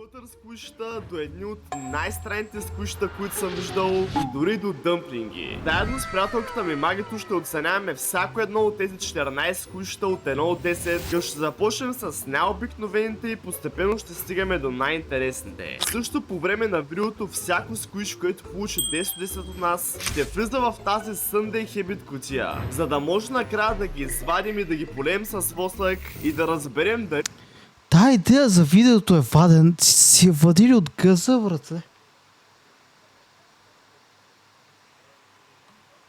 Бътър сквишта до едни от най-странните сквишта, които съм виждал, и дори до дъмплинги. Заедно с приятелката ми Магито ще оценяваме всяко едно от тези 14 сквишта от 1 от 10, като ще започнем с най-обикновените и постепенно ще стигаме до най-интересните. Също по време на видеото всяко сквиш, което получи 10 от 10 от нас, ще влиза в тази Sunday Habit кутия, за да може накрая да ги извадим и да ги полеем с восък и да разберем дали Та идея за видеото е ваден. Си я вадили от гъза, брате.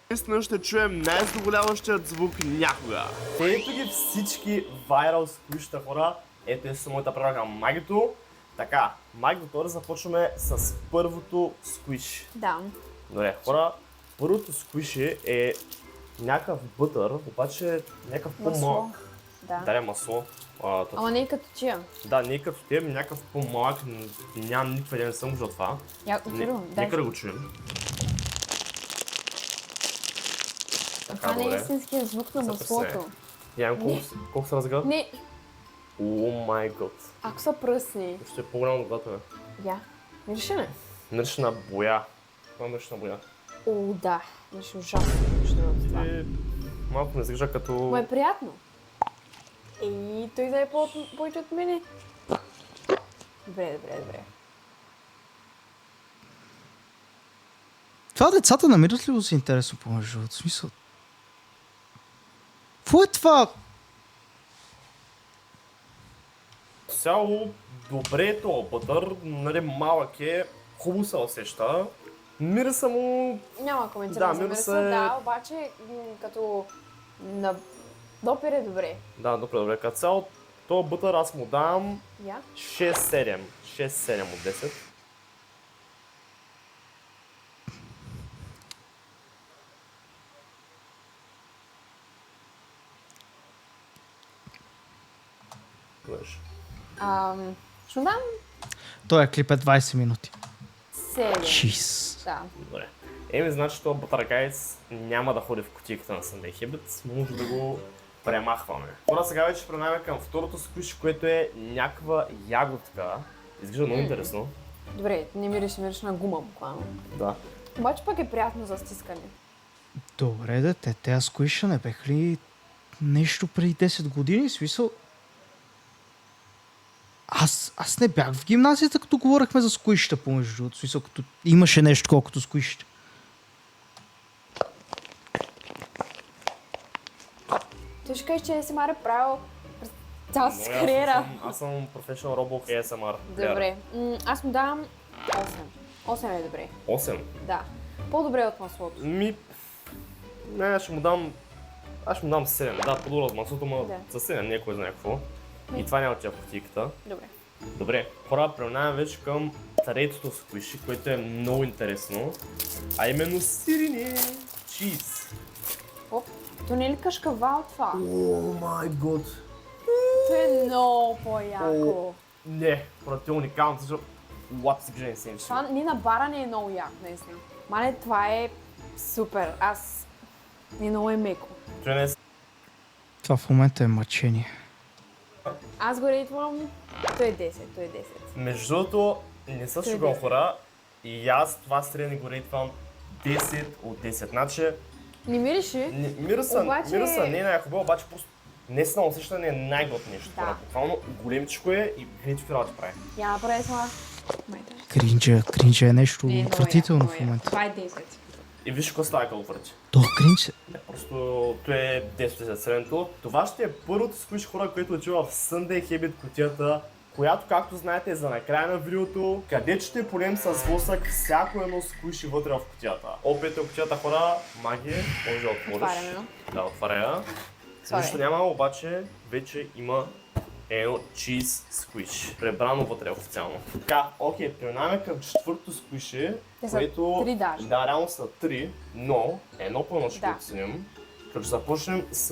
наистина ще чуем най-задоволяващият звук някога. Ето ги всички viral сквишта, хора. Ето е моята правилка Магито. Така, Магито, да започваме с първото сквиш. Да. Добре, хора, първото сквиши е някакъв бътър, обаче някакъв по-малък. Да. Да, е масло. Ама не е като тия. Да, не е като теб, някакъв по-малък, нямам никаква идея, не съм виждал това. Нека да го чуем. Това не е истинският звук на маслото. Янко, колко се разгъва? Не, О май гот. ако са пръсни. Ще е по-голямо от водата, бе. Я. Виждаш ли? Мириш на боя. Това мириш на боя. О, да. Беше ужасно нещо от това. Малко ме изглежда като... Ма е приятно. И той да е повече от мене. Добре. Това децата намират ли го си интересно помежду? В смисъл... Какво е това? Цяло добре е този бътър, нали малък е, хубаво се усеща. Мириса му... Няма коментирам за мириса, да, обаче като на допир е добре. Да, добре. Като цяло този бътър аз му давам Я? 6-7. 6-7 от 10. Виж. Ще му дам Той клип е 20 минути. 7. Чиз. Да. Добре. Еми, значи този Бутъргайц няма да ходи в кутийката на Sunday Habit, може да го премахваме. Хора, сега вече преминаваме към второто сквиш, което е някаква ягодка. Изглежда много интересно. Добре, не мириш на гума буквално. Да. Обаче пък е приятно за стискане. Добре, да, тези сквиша не бех ли нещо преди 10 години? Смисъл... Аз не бях в гимназията, като говорихме за сквишта помежду. В смисъл, като имаше нещо колкото сквишта. Той ще кажеш, че ASMR е правил през цялата си кариера. Аз съм Professional Roblox ASMR. Добре. Аз му давам 8. 8 е добре. 8. Да. По-добре от маслото. Не, аз ще му дам 7. Да, по-добро от маслото, но Да. със 7 не е кой знае какво. И това няма тя в кутийката. Добре. Добре, хора, преминаваме вече към третото сквиши, което е много интересно. А именно сирене чиз. Оп, то не е ли кашкавал това? О май гот. То е много по-яко. Не, поради уникално, защото лапси гжен се Това ни на бара не е много яко, наистина. Мале, това е супер. Аз... Не много е меко. Това в момента е мъчение. Аз го рейтвам... Той е 10, той е 10. Между другото, не са шугал хора и аз това сирене го рейтвам 10 от 10. Значи, Не мириш ли? мириса не е най-хубаво, обаче просто не си на усещане е най-готно нещо. Да. Буквално големичко е и гледай какви работи прави. Я направи това. Кринджа е нещо отвратително в момента. Това е 10. И виж какво става като върти. То кринж Просто това е 10 средното. Това ще е първото сквиш, хора, което отива в Sunday Habit кутията, която, както знаете, е за накрая на видеото, където ще полем с восък всяко едно сквиши вътре в кутията. Опет е кутията, хора, магия, може да отвориш. Отваряме. Да, отваря. Нищо няма, обаче вече има едно чиз сквиш. Пребрано вътре официално. Така, окей, преминаваме към четвъртото сквиши, Те са което... 3 даже. Да, реално са 3, но едно по-едно ще Да. го оценим. Като започнем с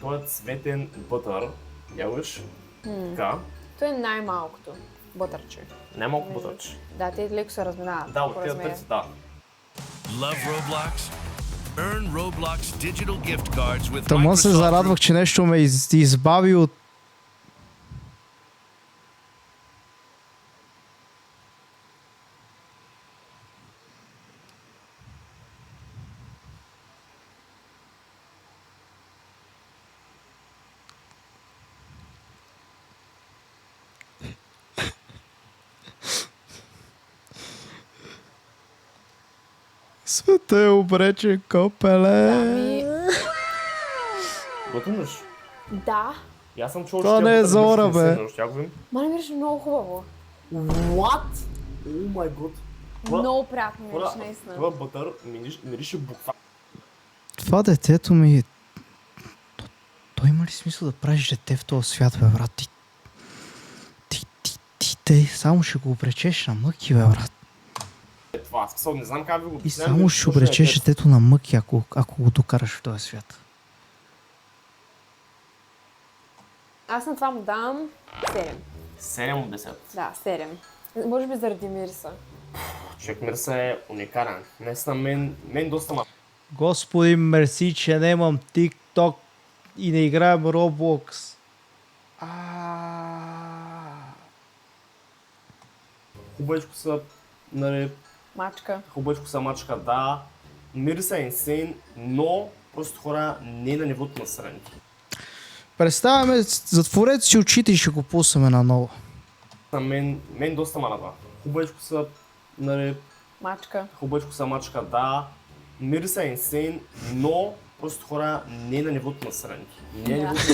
този цветен бътър. Я виж. Така. То е най-малкото бътърче. Най-малко бътърче. Да, те леко се разминават. Да, по от тези размер. пет, да. Love Roblox? Earn Roblox digital gift cards with Тъмън се Microsoft зарадвах, че нещо ме избави от Света е обречен, копеле. Ами, Готвиш? да. И аз съм чул, Това не е Зора, бе. Ма не мириш много хубаво. What? О май гот. Много приятно мириш, наистина. Това бътър мирише буквално. Това детето ми... Той има ли смисъл да правиш дете в този свят, бе, брат? Ти само ще го обречеш на мъки, бе, брат. Това, смисъл, не знам как ви го И обяснявам, само но ще точно е обречеш текст. детето на мъки, ако го докараш в този свят. Аз на това му давам 7. 7 от 10. Да, 7. Може би заради мириса. Човек Мирса е уникален. Наистина мен доста ма. Господин, мерси, че нямам TikTok и не играем Roblox. Хубавичко са, нали, Мачка. хубавичко са мачка, да. Мирса е инсейн, но просто хора не е на нивото на средното. Представяме, затворете си очите и ще го пуснем наново. На мен доста ма радва. Хубавичко са, нали, Мачка. хубавичко са мачка, да. Мирса е инсейн, но просто хора не е на нивото на средното. Не е Да. нивото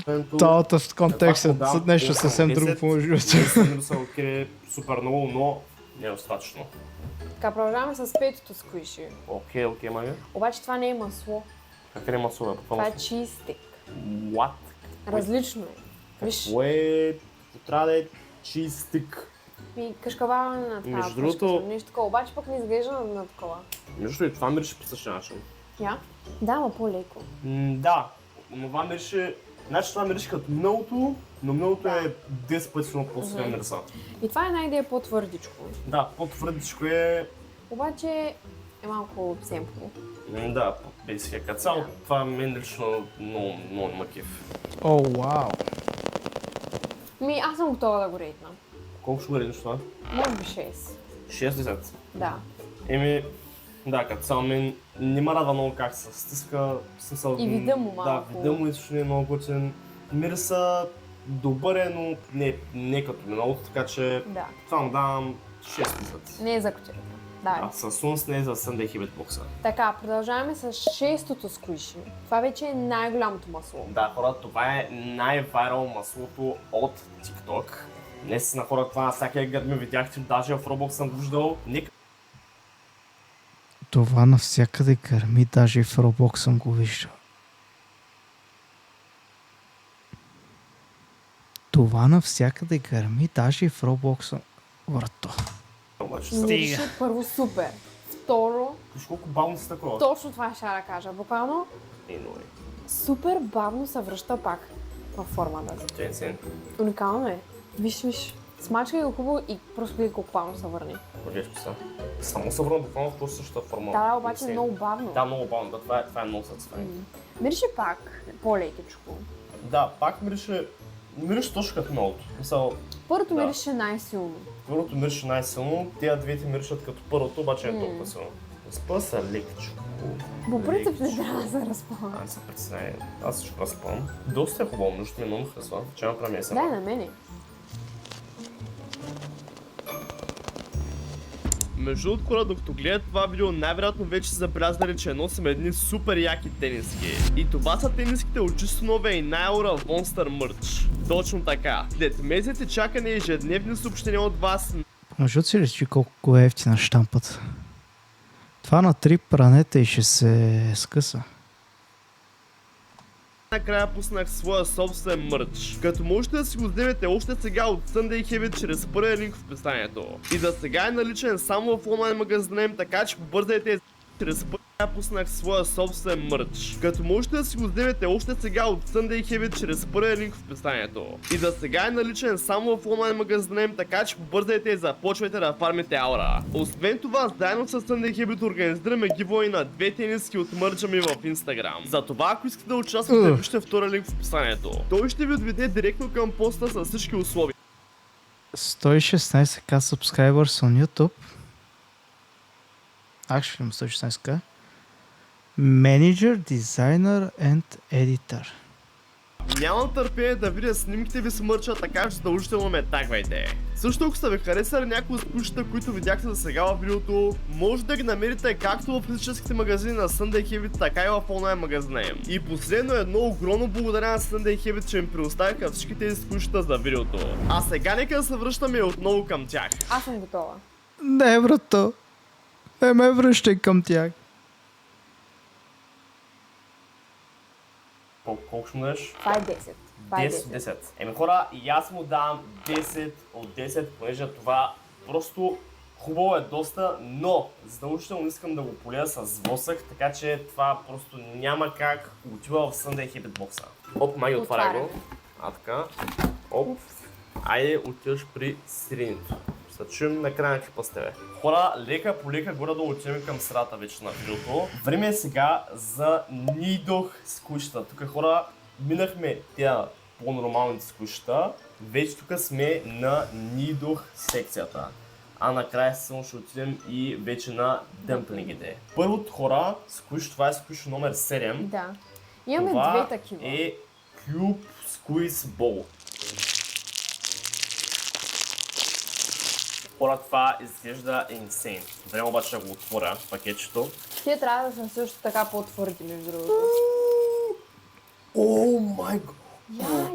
на Цялата в контекст е Да, нещо 8, съвсем 10. друго помежду. Мирса окей, супер много, но не е достатъчно. Така, продължаваме с петото сквиши. Окей, мага. Обаче това не е масло. Как е масло, бе? Това е чистик. What? Различно е. Виж, Какво е? Трябва да е чистик. ми кашкавалане на това. Между другото- Нещо такова. Обаче пък не изглежда на такова. Между и това мирише по същия начин. Я? Да, ма по-леко. Да, но това мирише... Значи това мирише като мълото, но мълото е 10 пъти много по-силен мириса. И това е една идея по-твърдичко. Да, по-твърдичко е... Обаче е малко семпо. Да, бейсик е като цяло. Това мен лично много не ма кеф. О, вау. Ми, аз съм готова да го рейтна. Колко ще го редиш това? Може би 6. 6-10. Да. Еми, да, като цяло мен не ме радва много как се стиска. В смисъл, И вида му малко. Да, вида му изобщо не е много готин. Мириса добър е, но не като миналото, така че Да. това му давам 6-10. Не е за котирата. Да. Със Сунс не е за Sunday Hibitbox. Така, продължаваме с шестото сквиши. Това вече е най-голямото масло. Да, хора, това е най-вайрал маслото от TikTok. Днес на хора това всяка гърми видяхте, даже в Roblox съм го виждал. Нека Това навсякъде гърми, даже и в Roblox съм го виждал. Това навсякъде гърми, даже и в Roblox съм... Врато. обаче Мирише първо супер. Второ, Виж колко бавно си такова. точно това ще да кажа. Буквално супер бавно се връща пак във формата. Тенсен. Уникално е. Виж. Смачкай го хубаво и просто гледай колко бавно се върне. Вървешко са. Само се върна буквално в точно същата форма. Да, обаче Insane. много бавно. Да, много бавно. Да, това е много съцвай. Мирише пак по-лекичко. Да, пак мирише точно като новото. Мисъл, Първото Да. мирише най-силно. първото мирише най-силно, тези двете миришат като първото, обаче не е толкова силно. Спа са лекичко. По принцип не трябва да се разпълна. Аз се притесняй. Аз ще разпълнам. Доста е хубаво, между ми много харесва. Че направя меса. Дай на мене. Между другото, хора, докато гледат това видео, най-вероятно вече са забелязали, че носим едни супер яки тениски. И това са тениските от чисто новия и най-ура Monster Merch. Точно така. След месеци чакане и ежедневни съобщения от вас, Може да си речи колко е ефтина щампата. Това на 3 пранета и ще се скъса. накрая пуснах своя собствен мърч. Като можете да си го вземете още сега от Sunday Heavy чрез първия линк в описанието. И за сега е наличен само в онлайн магазина им, така че побързайте чрез първия пуснах своя собствен мърч. Като можете да си го вземете още сега от Sunday Heavy чрез първия линк в описанието. И за сега е наличен само в онлайн магазина им, така че побързайте и започвайте да фармите аура. Освен това, заедно с Sunday Heavy организираме гивой на 2 тениски от мърча ми в Instagram. Затова, ако искате да участвате, вижте втория линк в описанието. Той ще ви отведе директно към поста с всички условия. 116k subscribers on YouTube. Actually, 116k. Manager, designer and editor. Нямам търпение да видя снимките ви с мърча, така че задължително ме тагвайте. Също ако сте ви харесали някои от скучета, които видяхте за сега в видеото, може да ги намерите както в физическите магазини на Sunday Habit, така и в онлайн магазина им. И последно едно огромно благодаря на Sunday Habit, че им предоставиха всички тези скучета за видеото. А сега нека да се връщаме отново към тях. Аз съм готова. Не, брато. Не ме връщай към тях. Колко ще му дадеш? Това е 10. Това е 10 10. от 10. Еми хора, и аз му давам 10 от 10, понеже това просто хубаво е доста, но задължително искам да го полея с восък, така че това просто няма как отива в Sunday Habit бокса. Оп, маги, отваря го. А така. Оп. Айде, отиваш при сиренито. Ще чуем накрая какви сте, бе. Хора, лека по лека горе да отиваме към средата вече на видеото. Време е сега за Нидох скучета. Тук хора, минахме тя по-нормалните скучета. Вече тук сме на Нидох секцията. А накрая само ще отидем и вече на дъмплингите. Първото хора, скуш, това е скуш номер 7. Да. Имаме Това две такива. е Cube Squeeze Ball. Хора, това изглежда insane. Време обаче да го отворя пакетчето. Те трябва да са също така по-твърди, между другото. О май гад!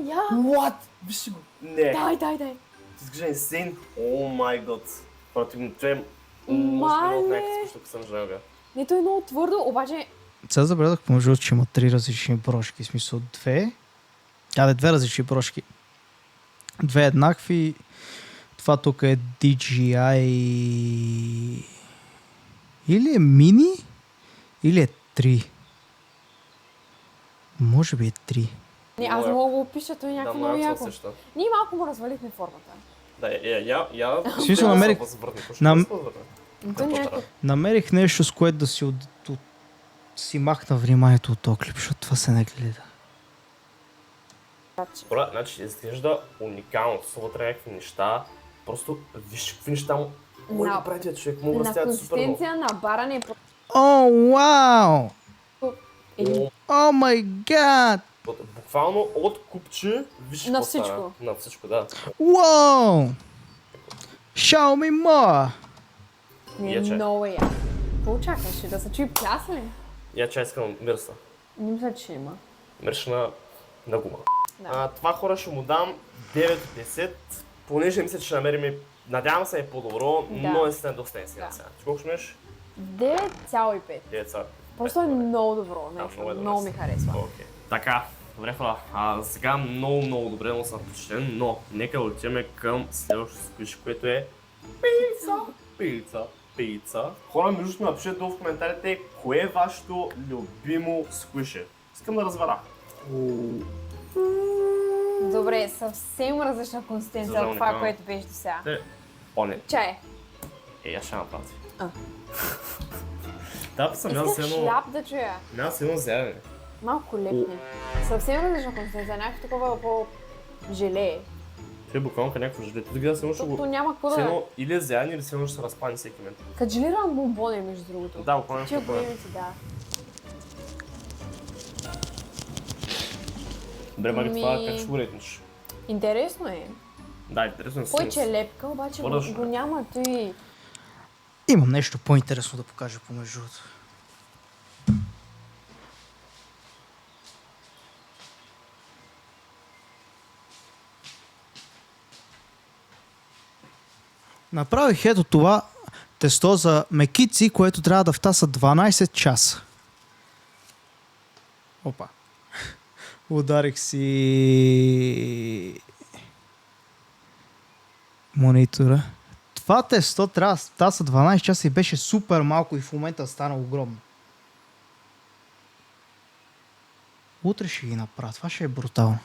Я. What? Виж го! Не! Дай. Изглежда insane. О май гад! Противно, това е... Може би от някакъв скучно, ако съм жалга. Не, то е много твърдо, обаче... Сега забелязах помежду, че има 3 различни брошки, в смисъл 2. Две различни брошки. 2 еднакви. Това тук е DJI... Или е мини, или е 3. Може би е 3. Не, аз не мога да го опиша, той е някакво много яко. Също. Ние малко му развалихме формата. Да, я... В смисъл намерих... То някакво... Намерих нещо, с което да си махна вниманието от този клип, защото това се не гледа. Хора, значи изглежда уникално. Това вътре някакви неща. Просто виж какви неща му... Мой да прави човек, му На растят супер много. консистенция на баране О, вау! или О май гад! Буквално от купче, виж на какво всичко. стана. На всичко, да. Уау! Show me more! не е Яче. много яко. Какво очакваше? Да се чуи плясане? Я чай искам мирса. Не мисля, че има. Миршна на гума. Да. Това хора ще му дам 9 от 10, понеже мисля, че ще намерим, надявам се е по-добро, Да. но наистина доста сега. Да. Ти колко ще имаш? 9,5. 9 Просто е много добро нещо. много е добре. Много ми харесва. Окей. Така, добре хора, сега много добре, но съм впечатлен, но нека отиваме към следващото сквиш, което е пица. Хора, между другото, напишете долу в коментарите, кое е вашето любимо сквише. Искам да разбера. Добре, съвсем различна консистенция от това, уникално. което беше до сега. О, не. Чай. Аз ще направя. А. Да, съм ял Исках с едно... шляп да чуя. Няма с едно зядене. Малко лепне. Съвсем различна консистенция. Някакво такова по-желе. Той е буквално като някакво желе. Ти да гледа се едно ще Тук го... няма какво С да... едно или е зядене, или се едно ще се разпани всеки момент. Като желиран бомбон е, между другото. Да, буквално Тия ще го големите, да. Добре, Маги, това Ми- как ще го ретнеш? Интересно е. Да, интересно е. Повече е лепка, обаче По-различно го е. няма той. Имам нещо по-интересно да покажа помежду другото. Направих ето това тесто за мекици, което трябва да втаса 12 часа. Опа. Ударих си монитора. Това тесто трябва да втаса 12 часа и беше супер малко и в момента стана огромно. Утре ще ги направя. Това ще е брутално.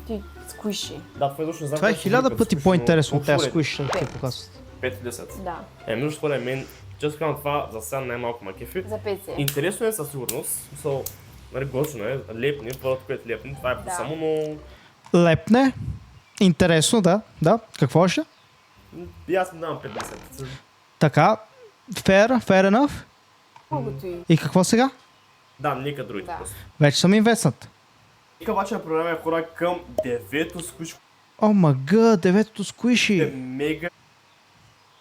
Ти сквиши. Да, това е точно знам. Това е как ще 1000 звучи пъти като по-интересно от сквиш, но тези сквиш, колко които Пет. показват. 5 и 10. Да, Между според мен, често казвам това за сега най-малко ма кефи. за 5 се. Интересно е със сигурност, смисъл, нали, готино е, лепни, първото, което лепни, това е Да. само, но Лепне. Интересно, да. Да. Какво още? и аз му давам 5-10. Така. Fair enough. Колкото и. И какво сега? Да, нека другите Да. просто. Вече съм инвестнат. Нека обаче да преминем хора към 9-то сквиш, О, мага, деветото е сквиши. мега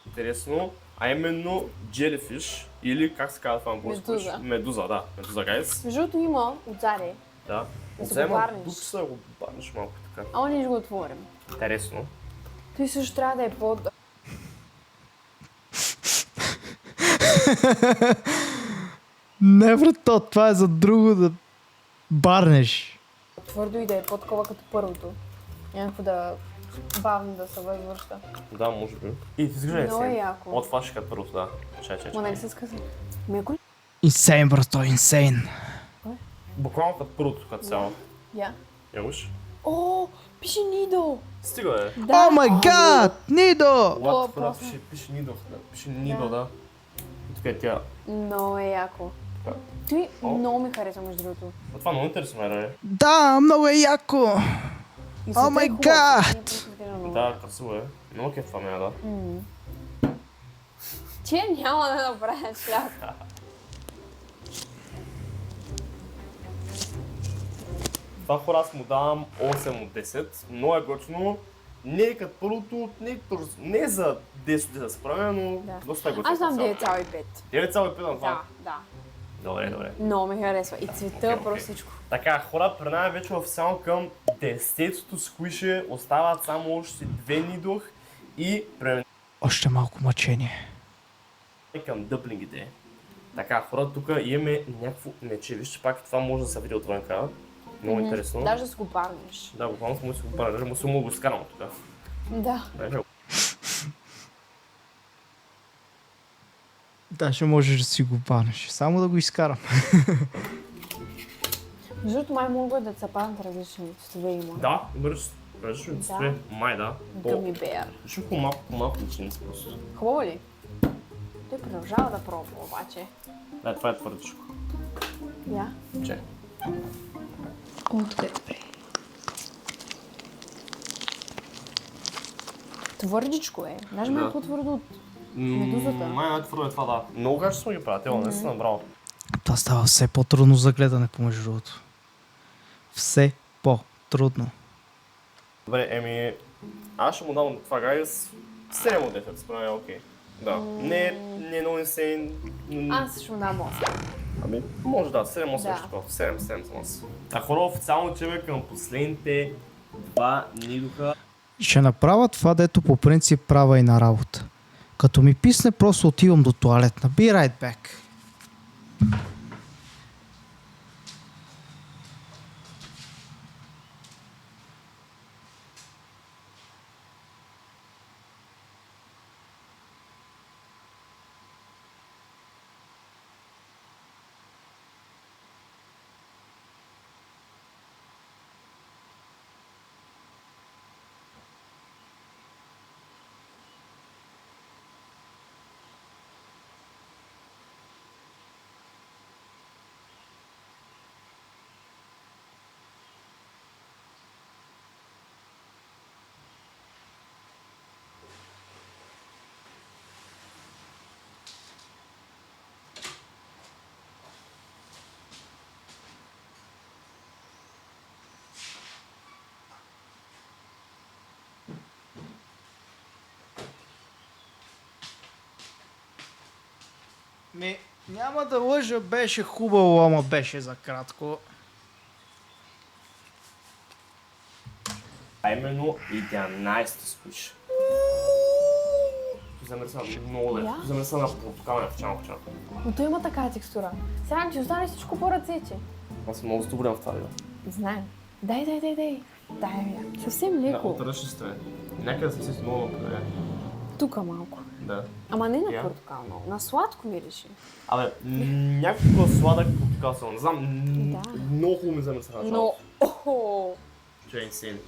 интересно, а именно Jellyfish, или как се казва това на български? Медуза. Медуза, да. Медуза, гайс. Между другото има отзаде, Да. Да се го Взема барнеш. дупчица да го барнеш малко така. а ние ще го отворим. Интересно. Той също трябва да е под... Не, брато, това е за друго да барнеш. твърдо и да е по-такова като първото. Някакво да бавно да се възвръща. Да, може би. И ти изглежда Много е инсейн. яко. От това ще като първото, да. Чай. Ма нали се сказа? Меко ли? Инсейн, брато, инсейн. Буквално като първото като цяло. Я. Я уж. О, пише Нидо! Стига е. Да. О май гад, Нидо! What просто- пише Нидо. Да. Пише Нидо, да. И тук е тя. Много е яко. Той О. много ми харесва между другото. А това много интересно е. Да, много е яко. И О света е май хубав. гад! Ние просто изглежда много. Да, красиво е. Много кеф това ме, да. Че няма да направя шляп. Това хора аз му давам 8 от 10. Много е готино. Не е като първото, не е за 10 да се справя, но Да. доста е готино. Аз дам 9,5. 9,5 на това. Да, да. Добре. Много ми харесва. И цвета, Окей. просто всичко. Така, хора, преминаваме вече официално към 10-то сквише. Остават само още 2 нидох и преминаваме Още малко мъчение. към дъплингите. Така, хора, тук имаме някакво мече. Вижте, пак това може да се види отвънка. Много интересно. Даже да си го барнеш. Да, буквално му си го правя, даже му си го скарам от тук. Да. Даже можеш да си го банеш. Само да го изкарам. Между другото май могат да се паднат различни цветове има. Да, различно цве. Май, да. Гъми беар. Виж по-малко начинци просто. Хубаво ли? Той продължава да пробва обаче. Да, това е твърдичко. Я. Че. Откъде добре. Твърдичко е. Даже ме Да. е по-твърдо от медузата. Май твърдо е това, да. Много качествено ги правят, не си набрал. Това става все по-трудно за гледане, помежду другото. Все по-трудно. Добре, аз ще му дам това, гайс. 7 от 10, според мен е окей. Да. Не е много инсейн. Аз ще му дам 8. Може да, 7-8 Да. нещо такова. 7 съм аз. А хора, официално чеме към последните 2 нидоха. Ще направя това, дето по принцип правя и на работа. Като ми писне, просто отивам до туалетна. Be right back. Няма да лъжа, беше хубаво, ама беше за кратко. А именно 11 сквиш. Замърсва много лев. Я? Замърсва на портокалния в чанка. Но той има такава текстура. Сега ти остане всичко по ръцете. Аз съм много задоволен в това видео. Знаем. Дай. Дай я. Съвсем Да, леко. отръжни сте. Някъде съм си много напреден. Тука малко. Да. Ама не на Я? портокално. На сладко мирише. Абе, някакво сладък портокал съм. Не знам, Да. много хубаво ми замърсва. Но, охо, Че е инсейн.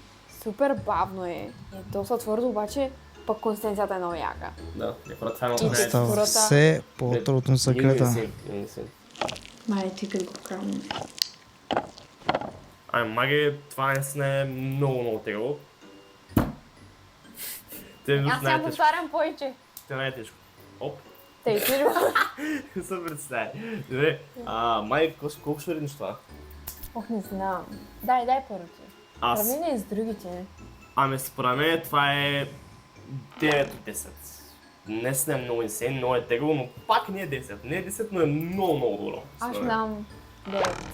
супер бавно е. Е доста твърдо, обаче пък консистенцията е много яка. Да, хора, това е много И най-добре. текстурата. Става все по-трудно за гледане. Мале, ти като го крамне. Ай, маги, това наистина е много тегло. Аз сега повтарям повече. Те е най-тежко. Оп. Тъй, Кирил. Супер представя. Добре, май, колко ще реднеш това? Ох, не знам. Дай първото. Аз. Сравнение с другите. Ами според мен това е 9 от 10. Днес не е много инсейн, много е тегло, но пак не е 10. Не е 10, но е много добро. Аз ще според мен. дам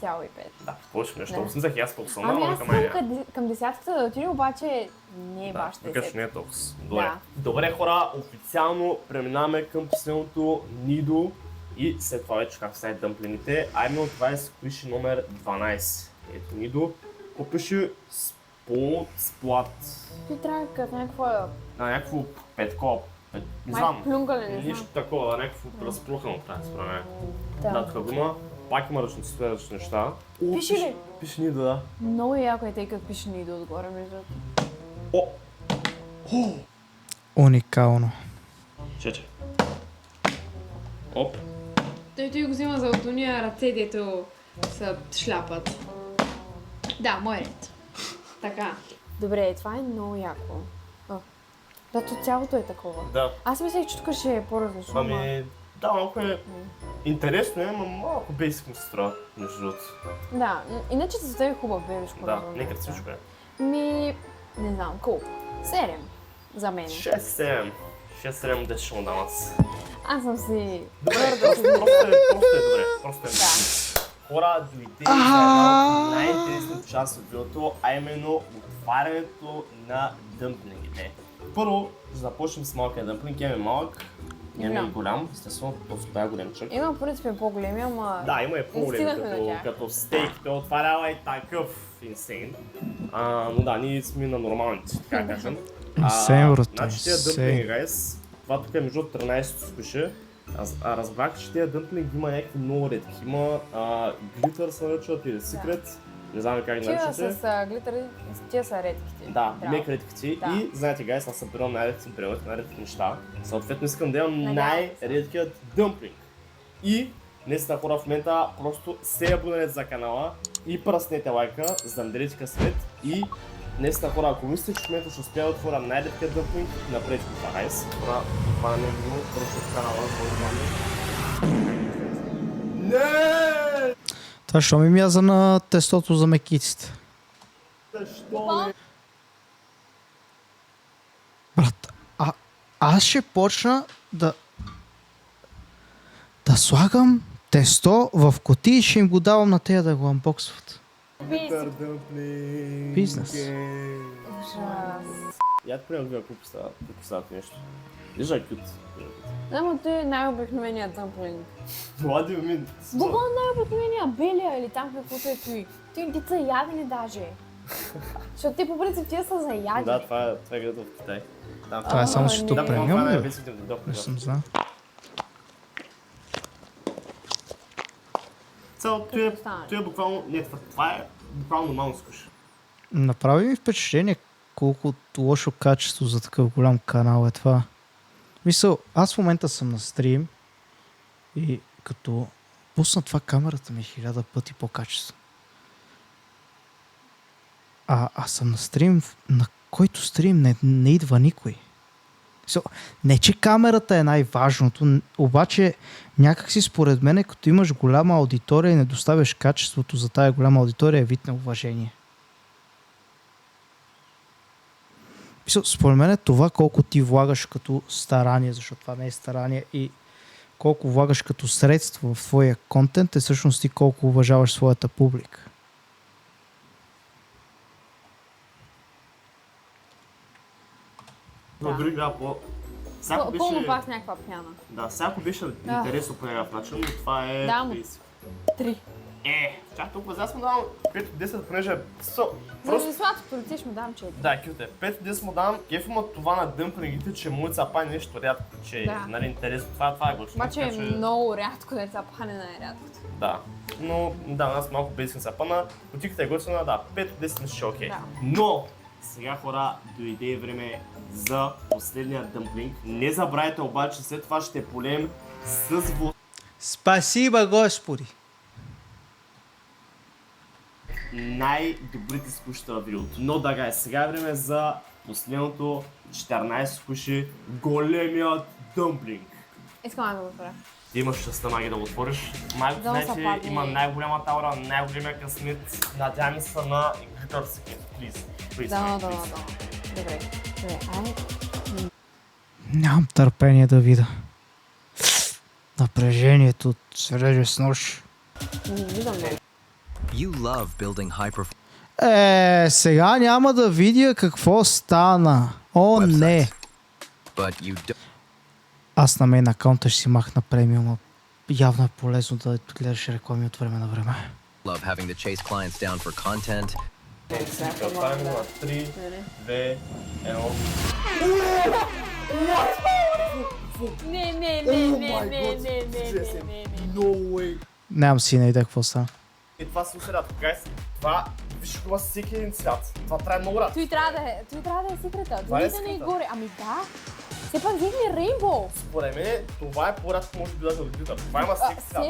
9,5. Да, повече нещо. Не. Осмислях и аз колко съм, Ами ама аз към мен. към десятката да отидем, обаче не е Да, баш така 10. не е толкова. Добре. Да. Добре, хора, официално преминаваме към последното нидо и след това вече как ставят дъмплините. А именно това е сквиши номер 12. Ето нидо. Какво пише? Сплат. Ти трябва като Някакво петко. Не май знам. плюнгале, не Нищо знам. такова, някакво разплухано трябва според мен. Да, Да. тук го има. Пак има ръчници, следващи неща. О, Пише ли? Пише нидо, да. Много яко е, тъй като пише ни до отгоре, между другото. О! Уникално. Чече. Оп. Той го взима за от уния ръце, дето са шляпат. Да, мой ред. Така. Добре, това е много яко. Да, то цялото е такова. Да. Аз мислех, че тук ще е по-различно. ама- Ами, да, малко е интересно, но малко бейсик ми се струва, между другото. Да, иначе цветът е хубав, белишко. Да, нека всичко е. Не знам, колко? 7 за мен. 6-7. 6-7, 10 ще му дам аз. Аз съм си... Добре, твърда просто си. е добре. Просто е добре. Хора, дойде за една от най-интересната част от видеото, а именно отварянето на дъмплингите. Първо, ще започнем с малкия дъмплинг. Имаме малък, имаме и голям, естествено, просто това е големчък. Има в принцип по-големи, ама... Да, има и по-големи, стигнахме до тях. като стейк, той отварява и такъв инсейн. Но да, ние сме на нормалните, така да кажем. Инсейн, брат, Значи тези инсейн. дъмплинги, гайс, това тук е между 13 скуши. Разбрах, че тези дъмплинги има някакви много редки. Има глитър се наричат или секрет. Не знам как ги Тия наричате. с глитъри, тия са редките. Да, Трябва. мек редките. Да. И знаете, гайс, аз събирам най-редки неща. Съответно искам да имам Надявам се. най-редкият дъмплинг. И наистина, хора, в момента просто се абонирайте за канала и пръснете лайка, за да ми дадете късмет. И наистина, хора, ако мислите, че в момента ще успя да отворя най-редкият дъмплинг, направете го това, гайс. Хора, това не е било, просто в канала, Не! Това що ми мяза на тестото за мекиците? Защо не? Брат, аз ще почна да слагам тесто в кутии и ще им го давам на тея да го анбоксват. Дъмплинг. Бизнес. Ужас. Я ти приемам какво представят нещо. Вижда кют. Не, но той е най-обикновеният дъмплинг. Млади момент. Буквално най-обикновения, белия или там каквото е той. Той са ядени даже. Защото те по принцип тия са за ядени. Да, това е града в Китай. Там, Това е само не. защото да, премиум това е ли? най-бесите дъмплинг. Не съм знал. Цялото е буквално, не, това е буквално нормално скуш. Направи ми впечатление колко лошо качество за такъв голям канал е това. Мисъл, аз в момента съм на стрим и като пусна това камерата ми е 1000 пъти по-качество. Аз съм на стрим, на който стрим не идва никой. Не, че камерата е най-важното, обаче някакси според мен, като имаш голяма аудитория и не доставяш качеството за тая голяма аудитория, е вид на уважение. Според мен е това колко ти влагаш като старание, защото това не е старание, и колко влагаш като средство в твоя контент е всъщност и колко уважаваш своята публика. Но други игра всяко Пълно беше... пак с някаква пяна. Да, всяко беше интересно по някакъв начин, но това е... Да, но- 30. 3. Чак толкова, аз му давам 5 от 10, понеже е Заради сладкото ти ще му дам 4. Да, кюте. 5 от 10 му давам. Кеф има това на дъмплингите, че му цапа нещо рядко, че Да. нали, интересно. Това е глъчно. Обаче е много рядко деца, пахане най-рядкото. Да. Но да, аз малко бейсик цапана. Потиката е готина, да. 5 от 10 мисля, че е окей. Да. Но Сега хора, дойде време за последния дъмплинг. Не забравяйте обаче, след това ще полем с Спасибо, Господи! най-добрите скушта в видеото. Но да, сега е време за последното 14 куши големият дъмплинг. Искам да го отворя. Ти имаш щастта, Маги, да го отвориш. Майко, Да му се знаете, падне. има най-голямата аура, най-големия късмет. Надяваме се на глитър секет. Please, Да, Маги, да, please. да. Добре. Добре, ай. Нямам търпение да видя. Напрежението среже с нощ. Не виждам много. You love building high performance Сега няма да видя какво стана. О, не! but you don't Аз на мен акаунта ще си махна премиума. Явно е полезно да гледаш реклами от време на време. love having to chase clients down for content. Това е на 3, 2, 1. Не. No way! Нямам си на идея какво стана. И това се усерят, гайс. Това, виж това с всеки един цвят. Това трябва много рад. Той трябва да е секрета. Това е Дори да не е секрета. горе. Ами да. Все пак взехме Рейнбоу. Според мен, това е по-рядко може би да от глитър. Това има всеки цвят.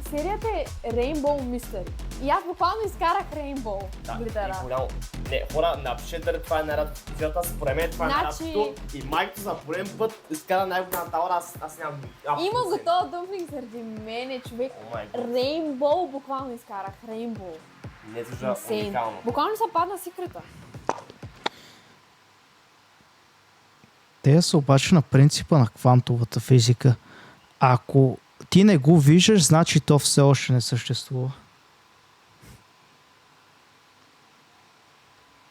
Серията е Rainbow Mystery. И аз буквално изкарах Rainbow Да, глитъра. и голямо. Не, хора, напишете дали това е най-рядкото цвята. Според мен това е Значи- най-рядкото. И майкото за пореден път изкара най-голямата аура. Аз нямам. Има го този дъмплинг заради мене, човек. О май гот. Rainbow буквално изкарах. Rainbow. Не звуча Insane. уникално. Буквално се падна секрета. Те са обаче на принципа на квантовата физика. Ако ти не го виждаш, значи то все още не съществува.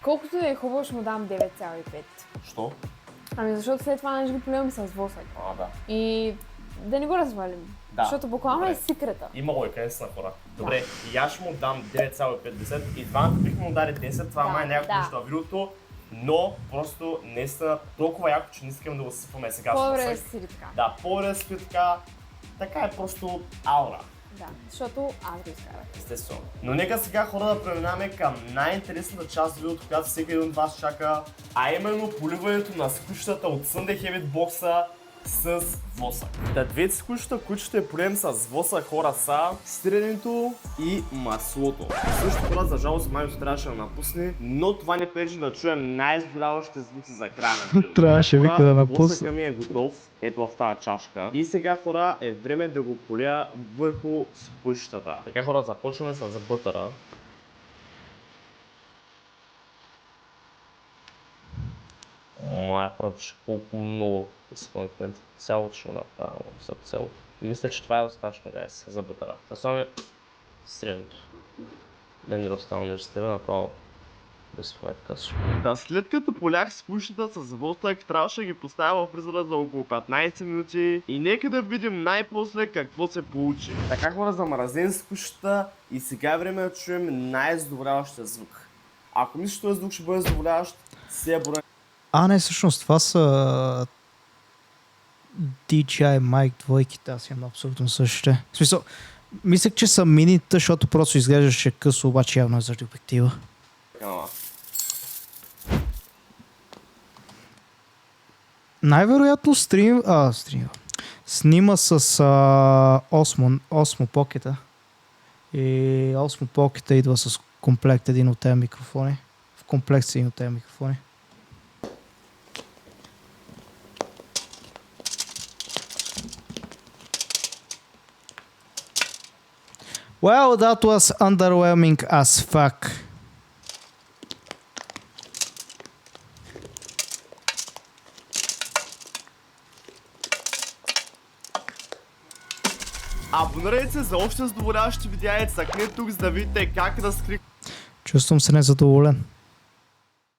Колкото да е хубаво, ще му дам 9,5. Що? Ами защото след това ще ги полювам с восък. Да. И да не го развалим. Да, Защото буквално добре. е секрета. Има лойка, не са на хора. Добре, и аз ще му дам 9,50 и двамата бихме му дали 10, това Да, май е някакво да. нещо на видеото, но просто не са толкова яко, че не искам да го съсипваме сега. По-добре ще да го си така. Да, по-добре да спи така. Така е просто аура, Да, защото аз го изкарах. естествено. Но нека сега хора да преминаваме към най-интересната част от видеото, която всеки един от вас чака, а именно поливането на скучетата от Sunday Habit бокса с восък. Да, двете скучета, които ще полем с восък, хора, са сиренето и маслото. Също хора, за жалост, Майото трябваше да напусне, но това не пречи да чуем най-задаващите звуци за края на видеото. Трябваше вика да напусне. Восъкът ми е готов, ето в тази чашка. И сега, хора, е време да го поля върху скучетата. Така, хора, започваме с бътъра. Моя пръч, колко много според мен. Цялото ще направя за цел. И мисля, че това е достатъчно, гайс, за бътъра. Насаме средното. Да ни остава между тебе, направо да си това е късно. Да, след като полях скучетата с восък, трябваше да ги поставя в фризера за около 15 минути. И нека да видим най-после какво се получи. Така, хора, замразен скучета и сега е време да чуем най-задоволяващия звук. Ако мислиш, че този звук ще бъде задоволяващ, се е броя. Не, всъщност това са DJI Mic двойките, аз имам абсолютно същите. В смисъл, мислех, че са минита, защото просто изглеждаше късо, обаче явно е заради обектива. Най-вероятно снима с Osmo Pocket. И Osmo Pocket идва с комплект един от тези микрофони. В комплект са един от тези микрофони. Well, that was underwhelming as fuck. Абонирайте се за още задоволяващи видеа и цъкнете тук, за да видите как да скрих. Чувствам се незадоволен.